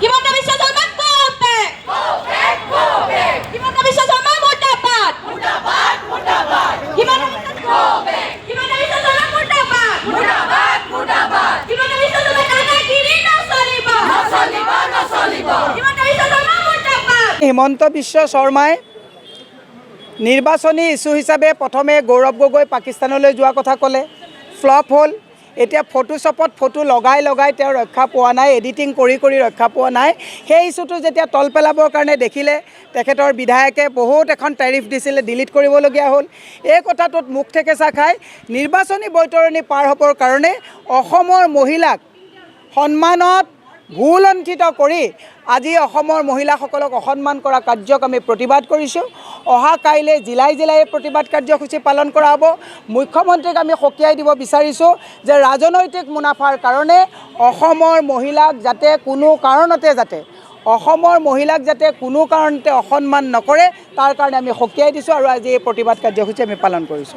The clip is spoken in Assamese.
Himanta Biswa Sarma go back. Go back, go back. Himanta Biswa Sarma মুৰ্দাবাদ. মুৰ্দাবাদ, মুৰ্দাবাদ. Himanta go back. হিমন্ত বিশ্ব শৰ্মা মুৰ্দাবাদ. মুৰ্দাবাদ, মুৰ্দাবাদ. হিমন্ত বিশ্ব শৰ্মা দাদাগিৰি নচলিব. নচলিব, নচলিব. হিমন্ত বিশ্ব শৰ্মা মুৰ্দাবাদ. হিমন্ত বিশ্ব শৰ্মাই নিৰ্বাচনী ইস্যু হিচাপে প্ৰথমে গৌৰৱ গগৈ পাকিস্তানলৈ যোৱা কথা ক'লে, ফ্লপ হ'ল। এতিয়া ফটোশ্বপত ফটো লগাই লগাই তেওঁ ৰক্ষা পোৱা নাই, এডিটিং কৰি কৰি ৰক্ষা পোৱা নাই। সেই ইস্যুটো যেতিয়া তল পেলাবৰ কাৰণে দেখিলে, তেখেতৰ বিধায়কে বহুত এখন টেৰিফ দিছিলে, ডিলিট কৰিবলগীয়া হ'ল। এই কথাটোত মুখ থেকেচা খাই নিৰ্বাচনী বৈতৰণি পাৰ হ'বৰ কাৰণে অসমৰ মহিলাক সন্মানত ভুলণ্ঠিত কৰি আজি অসমৰ মহিলাসকলক অসন্মান কৰা কাৰ্যক আমি প্ৰতিবাদ কৰিছোঁ। অহা কাইলৈ জিলাই জিলাই প্ৰতিবাদ কাৰ্যসূচী পালন কৰা হ'ব। মুখ্যমন্ত্ৰীক আমি সকীয়াই দিব বিচাৰিছোঁ যে ৰাজনৈতিক মুনাফাৰ কাৰণে অসমৰ মহিলাক যাতে কোনো কাৰণতে অসন্মান নকৰে, তাৰ কাৰণে আমি সকীয়াই দিছোঁ আৰু আজি এই প্ৰতিবাদ কাৰ্যসূচী আমি পালন কৰিছোঁ।